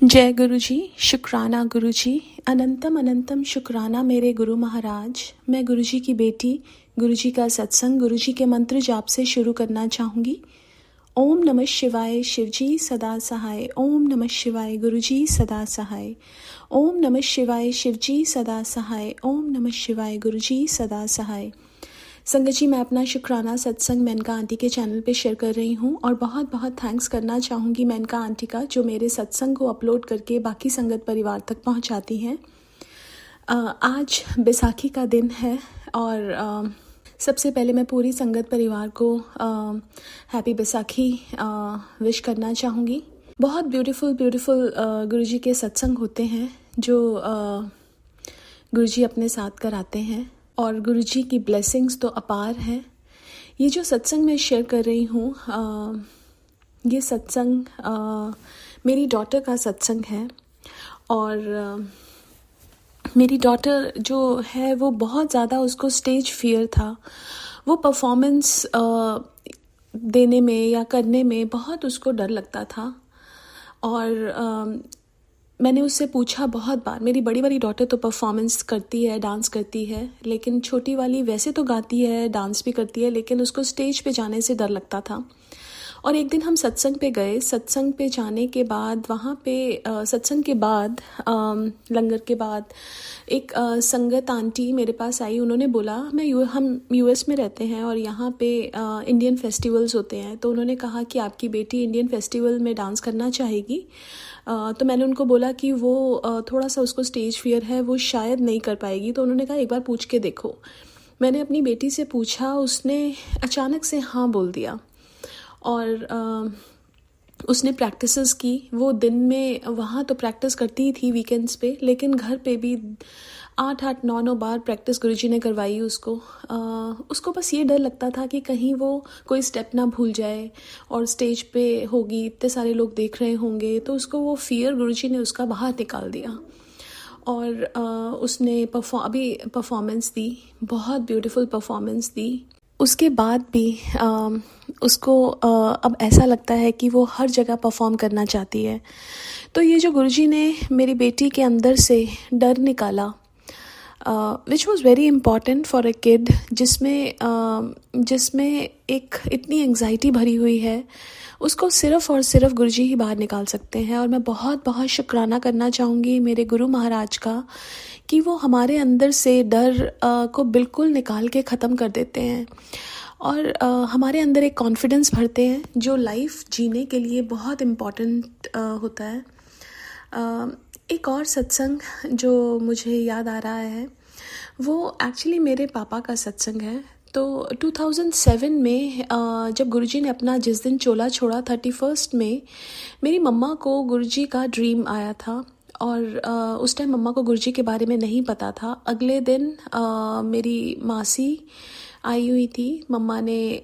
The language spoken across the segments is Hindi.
जय गुरु जी, शुक्राना गुरु जी, अनंतम अनंतम शुक्राना मेरे गुरु महाराज। मैं गुरु जी की बेटी, गुरु जी का सत्संग गुरु जी के मंत्र जाप से शुरू करना चाहूँगी। ओम नमः शिवाय, शिवजी सदा सहाय। ओम नमः शिवाय, गुरु जी सदा सहाय। ओम नमः शिवाय, शिवजी सदा सहाय। ओम नमः शिवाय, गुरु जी सदा सहाय। संगत जी, मैं अपना शुक्राना सत्संग मेनका आंटी के चैनल पे शेयर कर रही हूँ और बहुत बहुत थैंक्स करना चाहूँगी मेनका आंटी का, जो मेरे सत्संग को अपलोड करके बाकी संगत परिवार तक पहुँचाती हैं। आज बैसाखी का दिन है और सबसे पहले मैं पूरी संगत परिवार को हैप्पी बैसाखी विश करना चाहूँगी। बहुत ब्यूटीफुल गुरुजी के सत्संग होते हैं जो गुरुजी अपने साथ कराते हैं और गुरुजी की ब्लेसिंग्स तो अपार हैं। ये जो सत्संग मैं शेयर कर रही हूँ, ये सत्संग मेरी डॉटर का सत्संग है और मेरी डॉटर जो है वो बहुत ज़्यादा, उसको स्टेज फियर था। वो परफॉर्मेंस देने में या करने में बहुत उसको डर लगता था और मैंने उससे पूछा बहुत बार। मेरी बड़ी वाली डॉटर तो परफॉर्मेंस करती है, डांस करती है, लेकिन छोटी वाली वैसे तो गाती है, डांस भी करती है, लेकिन उसको स्टेज पे जाने से डर लगता था। और एक दिन हम सत्संग पे गए। सत्संग पे जाने के बाद वहाँ पे सत्संग के बाद लंगर के बाद एक संगत आंटी मेरे पास आई। उन्होंने बोला, हम यूएस में रहते हैं और यहाँ पे इंडियन फेस्टिवल्स होते हैं, तो उन्होंने कहा कि आपकी बेटी इंडियन फेस्टिवल में डांस करना चाहेगी। तो मैंने उनको बोला कि वो थोड़ा सा उसको स्टेज फियर है, वो शायद नहीं कर पाएगी। तो उन्होंने कहा एक बार पूछ के देखो। मैंने अपनी बेटी से पूछा, उसने अचानक से हाँ बोल दिया और उसने प्रैक्टिसेस की। वो दिन में वहाँ तो प्रैक्टिस करती ही थी वीकेंड्स पे, लेकिन घर पे भी 8-8, 9-9 बार प्रैक्टिस गुरुजी ने करवाई उसको। उसको बस ये डर लगता था कि कहीं वो कोई स्टेप ना भूल जाए और स्टेज पे होगी, इतने सारे लोग देख रहे होंगे, तो उसको वो फियर गुरुजी ने उसका बाहर निकाल दिया। और उसने परफॉर्मेंस दी, बहुत ब्यूटीफुल परफॉर्मेंस दी। उसके बाद भी उसको अब ऐसा लगता है कि वो हर जगह परफॉर्म करना चाहती है। तो ये जो गुरुजी ने मेरी बेटी के अंदर से डर निकाला, which was very important for a kid, जिसमें एक इतनी एंग्जाइटी भरी हुई है, उसको सिर्फ़ और सिर्फ गुरुजी ही बाहर निकाल सकते हैं। और मैं बहुत बहुत शुक्राना करना चाहूँगी मेरे गुरु महाराज का कि वो हमारे अंदर से डर को बिल्कुल निकाल के ख़त्म कर देते हैं और हमारे अंदर एक कॉन्फिडेंस भरते हैं जो लाइफ जीने के लिए बहुत इम्पॉर्टेंट होता है। एक और सत्संग जो मुझे याद आ रहा है, वो एक्चुअली मेरे पापा का सत्संग है। तो 2007 में जब गुरुजी ने अपना जिस दिन चोला छोड़ा, 31 में, मेरी मम्मा को गुरुजी का ड्रीम आया था और उस टाइम मम्मा को गुरुजी के बारे में नहीं पता था। अगले दिन मेरी मासी आई हुई थी। मम्मा ने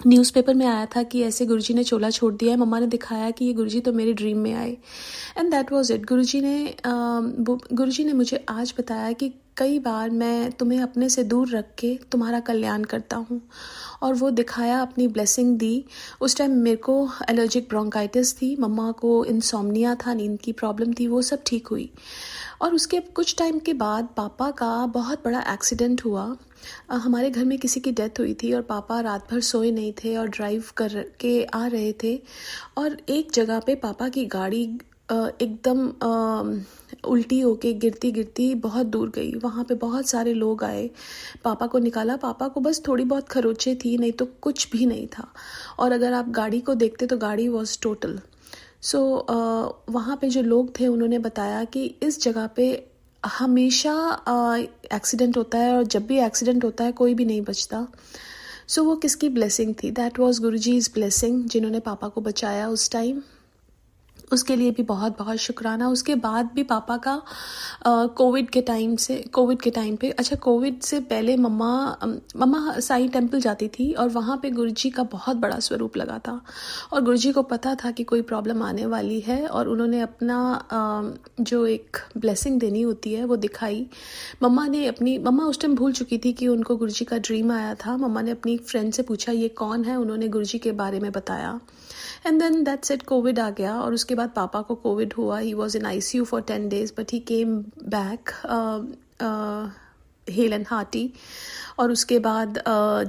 न्यूज़पेपर में आया था कि ऐसे गुरुजी ने चोला छोड़ दिया है। मम्मा ने दिखाया कि ये गुरुजी तो मेरे ड्रीम में आए एंड दैट वाज इट। गुरुजी ने मुझे आज बताया कि कई बार मैं तुम्हें अपने से दूर रख के तुम्हारा कल्याण करता हूँ, और वो दिखाया, अपनी ब्लेसिंग दी। उस टाइम मेरे को एलर्जिक ब्रोंकाइटिस थी, मम्मा को इंसोम्निया था, नींद की प्रॉब्लम थी, वो सब ठीक हुई। और उसके कुछ टाइम के बाद पापा का बहुत बड़ा एक्सीडेंट हुआ। हमारे घर में किसी की डेथ हुई थी और पापा रात भर सोए नहीं थे और ड्राइव कर के आ रहे थे और एक जगह पे पापा की गाड़ी एकदम उल्टी होके गिरती गिरती बहुत दूर गई। वहाँ पे बहुत सारे लोग आए, पापा को निकाला। पापा को बस थोड़ी बहुत खरोचे थी, नहीं तो कुछ भी नहीं था। और अगर आप गाड़ी को देखते तो गाड़ी वॉज टोटल। सो वहाँ पे जो लोग थे उन्होंने बताया कि इस जगह पे हमेशा एक्सीडेंट होता है और जब भी एक्सीडेंट होता है कोई भी नहीं बचता। सो वो किसकी ब्लेसिंग थी? दैट वाज गुरुजी's ब्लेसिंग, जिन्होंने पापा को बचाया उस टाइम। उसके लिए भी बहुत बहुत शुक्राना। उसके बाद भी पापा का कोविड के टाइम पे, अच्छा कोविड से पहले मम्मा साईं टेम्पल जाती थी और वहाँ पे गुरुजी का बहुत बड़ा स्वरूप लगा था और गुरुजी को पता था कि कोई प्रॉब्लम आने वाली है और उन्होंने अपना जो एक ब्लेसिंग देनी होती है वो दिखाई। मम्मा उस टाइम भूल चुकी थी कि उनको गुरुजी का ड्रीम आया था। मम्मा ने अपनी फ्रेंड से पूछा ये कौन है, उन्होंने गुरुजी के बारे में बताया and then that's it, Covid आ गया और उसके बाद पापा को कोविड हुआ. He was in ICU for 10 days but he came back hale and hearty. और उसके बाद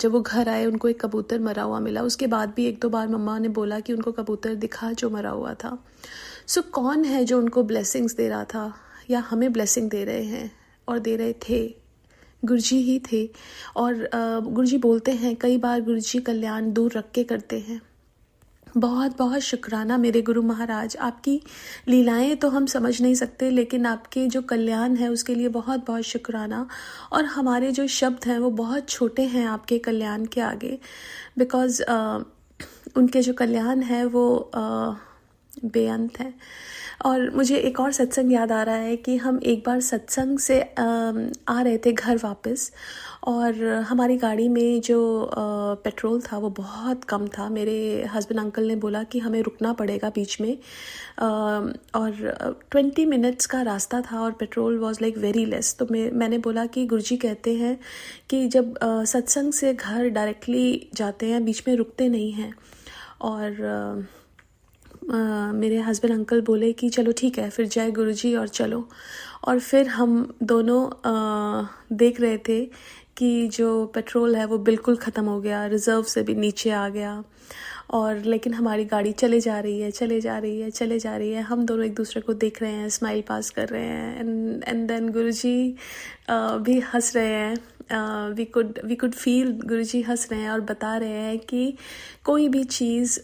जब वो घर आए उनको एक कबूतर मरा हुआ मिला. उसके बाद भी एक दो बार मम्मा ने बोला कि उनको कबूतर दिखा जो मरा हुआ था. सो कौन है जो उनको ब्लेसिंग्स दे रहा था या हमें ब्लेसिंग दे रहे हैं और दे रहे थे? गुरुजी ही थे. और गुरुजी बोलते हैं कई बार गुरुजी कल्याण दूर रख के करते हैं. बहुत बहुत शुक्राना मेरे गुरु महाराज. आपकी लीलाएं तो हम समझ नहीं सकते, लेकिन आपके जो कल्याण है उसके लिए बहुत बहुत शुक्राना. और हमारे जो शब्द हैं वो बहुत छोटे हैं आपके कल्याण के आगे, बिकॉज़ उनके जो कल्याण है वो बेअंत है. और मुझे एक और सत्संग याद आ रहा है कि हम एक बार सत्संग से आ रहे थे घर वापस, और हमारी गाड़ी में जो पेट्रोल था वो बहुत कम था. मेरे हस्बैंड अंकल ने बोला कि हमें रुकना पड़ेगा बीच में, और 20 मिनट्स का रास्ता था और petrol was like very less. तो मैंने बोला कि गुरुजी कहते हैं कि जब सत्संग से घर डायरेक्टली जाते हैं बीच में रुकते नहीं हैं. और मेरे हस्बैंड अंकल बोले कि चलो ठीक है फिर जय गुरुजी और चलो. और फिर हम दोनों देख रहे थे कि जो पेट्रोल है वो बिल्कुल ख़त्म हो गया, रिज़र्व से भी नीचे आ गया. और लेकिन हमारी गाड़ी चले जा रही है. हम दोनों एक दूसरे को देख रहे हैं, स्माइल पास कर रहे हैं. एंड देन गुरुजी भी हंस रहे हैं. वी कुड फील गुरुजी हंस रहे हैं और बता रहे हैं कि कोई भी चीज़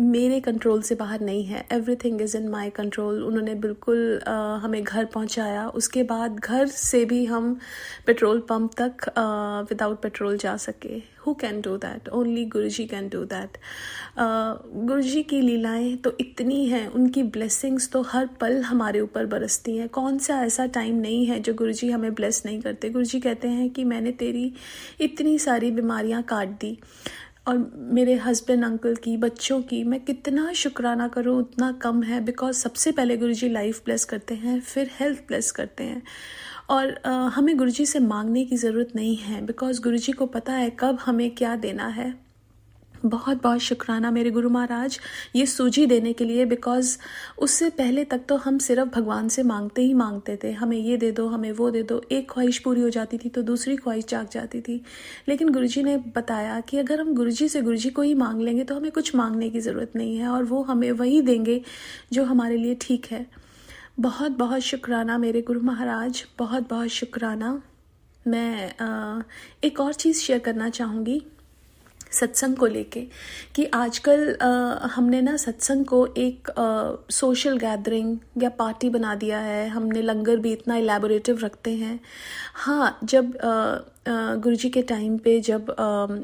मेरे कंट्रोल से बाहर नहीं है. Everything is in my control. उन्होंने बिल्कुल हमें घर पहुंचाया. उसके बाद घर से भी हम पेट्रोल पंप तक विदाउट पेट्रोल जा सके. Who can do that? Only गुरुजी कैन डू दैट. गुरुजी की लीलाएं तो इतनी हैं, उनकी ब्लेसिंग्स तो हर पल हमारे ऊपर बरसती हैं. कौन सा ऐसा टाइम नहीं है जो गुरुजी हमें ब्लेस नहीं करते. गुरुजी कहते हैं कि मैंने तेरी इतनी सारी बीमारियां काट दी. और मेरे हस्बैंड अंकल की, बच्चों की मैं कितना शुक्राना करूं उतना कम है. बिकॉज सबसे पहले गुरुजी लाइफ ब्लेस करते हैं, फिर हेल्थ ब्लेस करते हैं. और हमें गुरुजी से मांगने की ज़रूरत नहीं है, बिकॉज गुरुजी को पता है कब हमें क्या देना है. बहुत बहुत शुक्राना मेरे गुरु महाराज ये सूझी देने के लिए. बिकॉज़ उससे पहले तक तो हम सिर्फ भगवान से मांगते ही मांगते थे. हमें ये दे दो, हमें वो दे दो. एक ख्वाहिश पूरी हो जाती थी तो दूसरी ख्वाहिश जाग जाती थी. लेकिन गुरुजी ने बताया कि अगर हम गुरुजी से गुरुजी को ही मांग लेंगे तो हमें कुछ मांगने की ज़रूरत नहीं है, और वो हमें वही देंगे जो हमारे लिए ठीक है. बहुत बहुत शुक्राना मेरे गुरु महाराज, बहुत बहुत शुक्राना. मैं एक और चीज़ शेयर करना चाहूँगी सत्संग को लेके, कि आजकल हमने ना सत्संग को एक सोशल गैदरिंग या पार्टी बना दिया है. हमने लंगर भी इतना इलेबोरेटिव रखते हैं. हाँ, जब गुरुजी के टाइम पे जब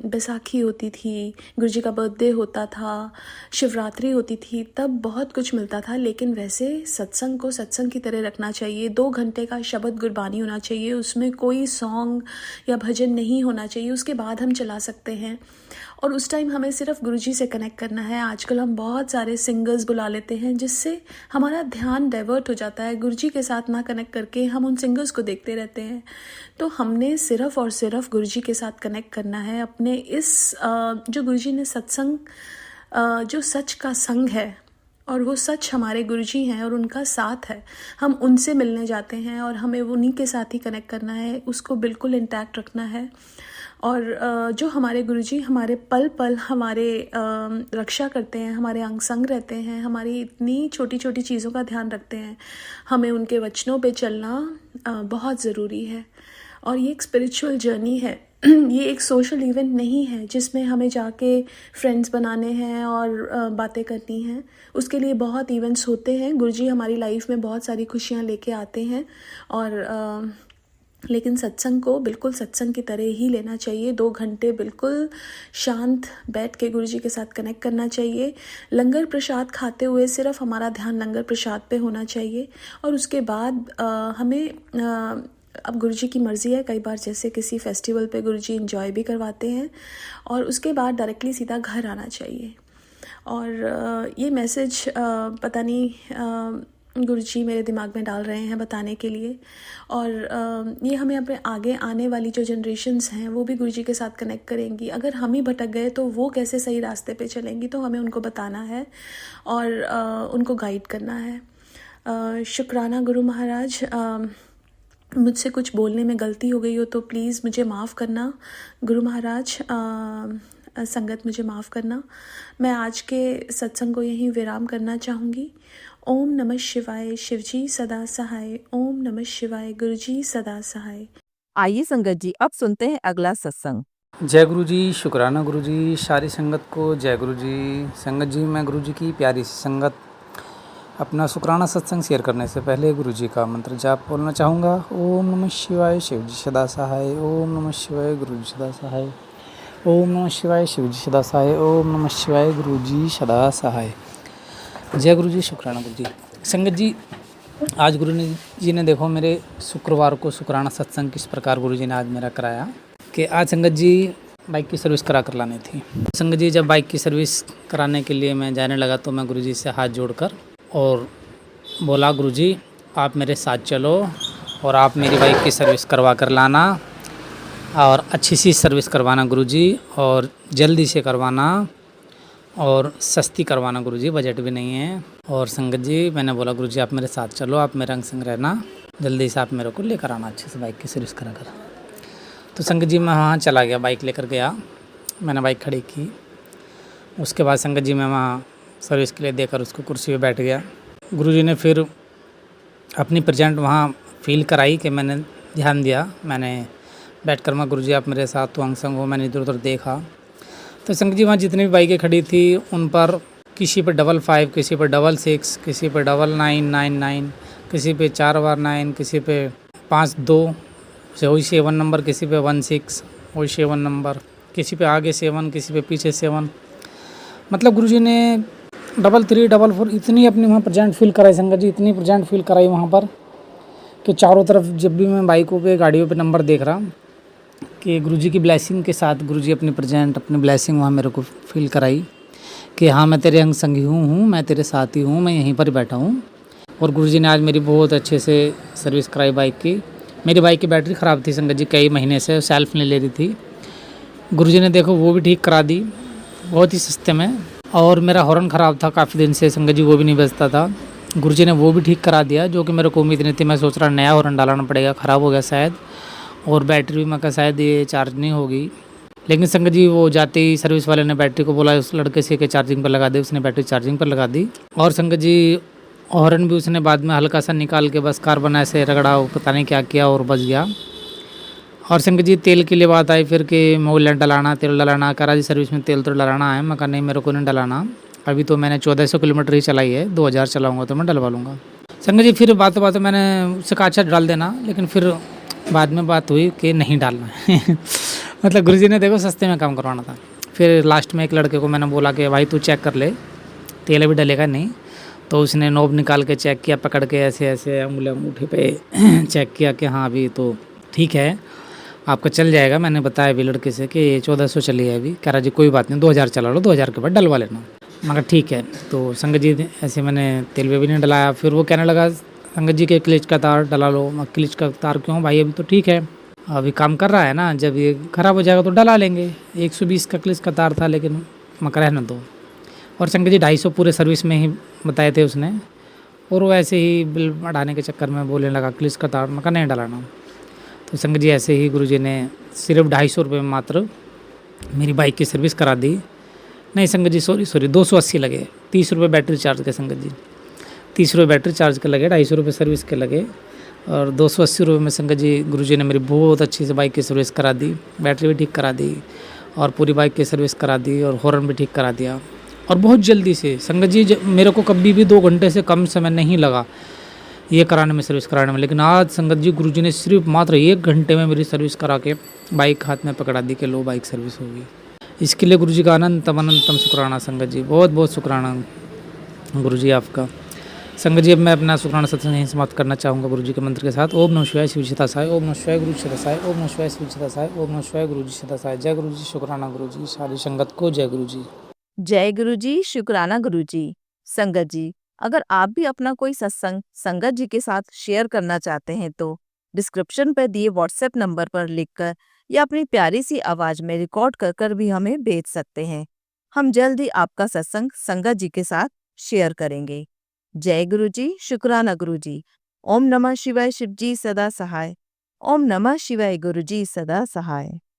बैसाखी होती थी, गुरुजी का बर्थडे होता था, शिवरात्रि होती थी, तब बहुत कुछ मिलता था. लेकिन वैसे सत्संग को सत्संग की तरह रखना चाहिए. 2 घंटे का शब्द गुरबानी होना चाहिए, उसमें कोई सॉन्ग या भजन नहीं होना चाहिए. उसके बाद हम चला सकते हैं, और उस टाइम हमें सिर्फ गुरुजी से कनेक्ट करना है. आजकल हम बहुत सारे सिंगर्स बुला लेते हैं जिससे हमारा ध्यान डाइवर्ट हो जाता है. गुरुजी के साथ ना कनेक्ट करके हम उन सिंगर्स को देखते रहते हैं. तो हमने सिर्फ और सिर्फ गुरुजी के साथ कनेक्ट करना है. अपने इस जो गुरुजी ने सत्संग, जो सच का संग है, और वो सच हमारे गुरुजी हैं और उनका साथ है. हम उनसे मिलने जाते हैं और हमें उन्हीं के साथ ही कनेक्ट करना है. उसको बिल्कुल इंटैक्ट रखना है. और जो हमारे गुरुजी हमारे पल पल हमारे रक्षा करते हैं, हमारे अंग संग रहते हैं, हमारी इतनी छोटी छोटी चीज़ों का ध्यान रखते हैं. हमें उनके वचनों पे चलना बहुत ज़रूरी है. और ये एक स्पिरिचुअल जर्नी है. ये एक सोशल इवेंट नहीं है जिसमें हमें जाके फ्रेंड्स बनाने हैं और बातें करनी हैं. उसके लिए बहुत इवेंट्स होते हैं. गुरुजी हमारी लाइफ में बहुत सारी खुशियाँ लेके आते हैं. और लेकिन सत्संग को बिल्कुल सत्संग की तरह ही लेना चाहिए. 2 घंटे बिल्कुल शांत बैठ के गुरुजी के साथ कनेक्ट करना चाहिए. लंगर प्रसाद खाते हुए सिर्फ हमारा ध्यान लंगर प्रसाद पे होना चाहिए. और उसके बाद हमें अब गुरुजी की मर्ज़ी है, कई बार जैसे किसी फेस्टिवल पे गुरुजी इंजॉय भी करवाते हैं, और उसके बाद डायरेक्टली सीधा घर आना चाहिए. और ये मैसेज पता नहीं गुरुजी मेरे दिमाग में डाल रहे हैं बताने के लिए। और ये हमें अपने आगे आने वाली जो जनरेशन्स हैं वो भी गुरुजी के साथ कनेक्ट करेंगी। अगर हम ही भटक गए तो वो कैसे सही रास्ते पे चलेंगी, तो हमें उनको बताना है और उनको गाइड करना है। शुक्राना गुरु महाराज। मुझसे कुछ बोलने में गलती हो गई हो तो प्लीज़ मुझे माफ़ करना गुरु महाराज। संगत मुझे माफ़ करना। मैं आज के सत्संग को यहीं विराम करना चाहूँगी। ओम नमः शिवाय। शिवजी सदा सहाय। ओम नमः शिवाय। गुरुजी सदा सहाय। आइए संगत जी, अब सुनते हैं अगला सत्संग। जय गुरु जी। शुक्राना गुरु जी। सारी संगत को जय गुरु जी। संगत जी, मैं गुरु जी की प्यारी सी संगत अपना शुक्राना सत्संग शेयर करने से पहले गुरु जी का मंत्र जाप बोलना चाहूँगा। ओम नमः शिवाय। शिव जी सदा सहाय। ओम नमः शिवाय। गुरु जी सदा सहाय। ओम नमः शिवाय। शिव जी सदा सहाय। ओम नमः शिवाय। गुरु जी सदा सहाय। जय गुरु जी। शुक्राना गुरु जी। संगत जी, आज गुरु जी ने देखो मेरे शुक्रवार को शुक्राना सत्संग किस प्रकार गुरु जी ने आज मेरा कराया कि आज संगत जी बाइक की सर्विस करा कर लानी थी। संगत जी, जब बाइक की सर्विस कराने के लिए मैं जाने लगा तो मैं गुरु जी से हाथ जोड़कर और बोला, गुरु जी आप मेरे साथ चलो और आप मेरी बाइक की सर्विस करवा कर लाना और अच्छी सी सर्विस करवाना गुरु जी, और जल्दी से करवाना और सस्ती करवाना गुरु जी, बजट भी नहीं है। और संगत जी, मैंने बोला गुरु जी आप मेरे साथ चलो, आप मेरे अंग संग रहना, जल्दी से आप मेरे को लेकर आना अच्छे से बाइक की सर्विस करा कर। तो संगत जी मैं वहाँ चला गया, बाइक लेकर गया, मैंने बाइक खड़ी की। उसके बाद संगत जी मैं वहाँ सर्विस के लिए देकर उसको कुर्सी पे बैठ गया। गुरुजी ने फिर अपनी प्रेजेंट वहाँ फील कराई कि मैंने ध्यान दिया, मैंने बैठ कर मैं गुरुजी आप मेरे साथ तो अंग संग हो, मैंने इधर उधर देखा। तो संगत जी वहाँ जितनी भी बाइकें खड़ी थी उन पर किसी पे 55, किसी पे 66, किसी पे 9999, किसी पे 4 बार 9, किसी पे 52 वही 7 नंबर, किसी पे 16 वही 7 नंबर, किसी पे आगे 7, किसी पे पीछे 7। मतलब गुरुजी ने 33, 44 इतनी अपनी वहाँ प्रेजेंट फील कराई संगत जी, इतनी प्रेजेंट फील कराई वहाँ पर कि चारों तरफ जब भी मैं बाइकों पे गाड़ियों पे नंबर देख रहा कि गुरुजी की ब्लेसिंग के साथ गुरुजी अपनी प्रेजेंट अपनी ब्लेसिंग वहाँ मेरे को फील कराई कि हाँ मैं तेरे अंग संगी हूँ, मैं तेरे साथी हूँ, मैं यहीं पर ही बैठा हूँ। और गुरुजी ने आज मेरी बहुत अच्छे से सर्विस कराई बाइक की। मेरी बाइक की बैटरी ख़राब थी संगत जी, कई महीने से सेल्फ नहीं ले रही थी। गुरुजी ने देखो वो भी ठीक करा दी बहुत ही सस्ते में। और मेरा हॉर्न ख़राब था काफ़ी दिन से संगत जी, वो भी नहीं बजता था, गुरुजी ने वो भी ठीक करा दिया, जो कि मेरे को उम्मीद नहीं थी। मैं सोच रहा नया हॉर्न डालना पड़ेगा, ख़राब हो गया शायद, और बैटरी भी मैं कहा शायद ये चार्ज नहीं होगी। लेकिन संगत जी वो जाते ही सर्विस वाले ने बैटरी को बोला उस लड़के से कि चार्जिंग पर लगा दे, उसने बैटरी चार्जिंग पर लगा दी। और संगत जी हॉर्न भी उसने बाद में हल्का सा निकाल के बस कार्बन ऐसे रगड़ा, पता नहीं क्या किया और बच गया। और संगत जी तेल के लिए बात आई फिर कि मोबिल डलाना, तेल डलाना, करा जी सर्विस में तेल तो डलाना है। मैं कहा नहीं मेरे को नहीं डलाना, अभी तो मैंने 1400 किलोमीटर ही चलाई है, 2000 चलाऊँगा तो मैं डलवा लूँगा। संगत जी फिर बातों मैंने उससे कहा अच्छा डाल देना, लेकिन फिर बाद में बात हुई कि नहीं डालना है मतलब गुरुजी ने देखो सस्ते में काम करवाना था। फिर लास्ट में एक लड़के को मैंने बोला कि भाई तू चेक कर ले तेल अभी डलेगा नहीं, तो उसने नोब निकाल के चेक किया, पकड़ के ऐसे ऐसे अंगूठे पे चेक किया कि हाँ अभी तो ठीक है आपका चल जाएगा। मैंने बताया अभी लड़के से कि 1400 चली है अभी, कह रहा जी कोई बात नहीं 2000 चला लो, 2000 के बाद डलवा लेना। मगर ठीक है। तो संगत जी ऐसे मैंने तेल भी नहीं डलाया। फिर वो कहने लगा संगत जी के क्लिच का तार डला लो। मैं क्लिच का तार क्यों भाई, अभी तो ठीक है, अभी काम कर रहा है ना, जब ये ख़राब हो जाएगा तो डला लेंगे। 120 का क्लिच का तार था, लेकिन मैं रहने दो। और संगत जी 250 पूरे सर्विस में ही बताए थे उसने, और वो ऐसे ही बिल बढ़ाने के चक्कर में बोलने लगा क्लिच का तार, मैं नहीं डलाना। तो संगत जी ऐसे ही गुरुजी ने सिर्फ 250 रुपये में मात्र मेरी बाइक की सर्विस करा दी। नहीं संगत जी सॉरी 280 लगे, 30 रुपये बैटरी चार्ज के संगत जी, 30 रुपये बैटरी चार्ज के लगे, 250 रुपये सर्विस के लगे, और 280 रुपये में संगत जी गुरुजी ने मेरी बहुत अच्छी से बाइक की सर्विस करा दी, बैटरी भी ठीक करा दी और पूरी बाइक की सर्विस करा दी और हॉर्न भी ठीक करा दिया। और बहुत जल्दी से संगत जी मेरे को कभी भी 2 घंटे से कम समय नहीं लगा ये कराने में, सर्विस कराने में। लेकिन आज संगत जी गुरुजी ने सिर्फ मात्र 1 घंटे में मेरी सर्विस करा के बाइक हाथ में पकड़ा दी कि लो बाइक सर्विस होगी। इसके लिए गुरुजी का अनंतम शुक्राना संगत जी, बहुत बहुत शुक्राना गुरुजी आपका। संगत जी अब मैं अपना शुक्राना सत्संग यहीं समाप्त करना चाहूँगा गुरुजी के मंत्र के साथ। ओम नमः शिवाय शिव जी सदा, ओम नमः शिवाय गुरु जी सदा, ओम नमः शिवाय शिव जी सदा, ओम नमः शिवाय गुरु जी सदा। जय गुरु जी। शुक्राना गुरु जी। सारी संगत को जय गुरु जी। जय गुरु जी। शुक्राना गुरु जी। संगत जी अगर आप भी अपना कोई सत्संग संगत जी के साथ शेयर करना चाहते हैं तो डिस्क्रिप्शन पर दिए व्हाट्सएप नंबर पर लिखकर या अपनी प्यारी सी आवाज में रिकॉर्ड कर कर भी हमें भेज सकते हैं। हम जल्द ही आपका सत्संग संगत जी के साथ शेयर करेंगे। जय गुरु जी, शुक्राना गुरु जी। ओम नमः शिवाय, शिव जी सदा सहाय। ओम नमः शिवाय, गुरु जी सदा सहाय।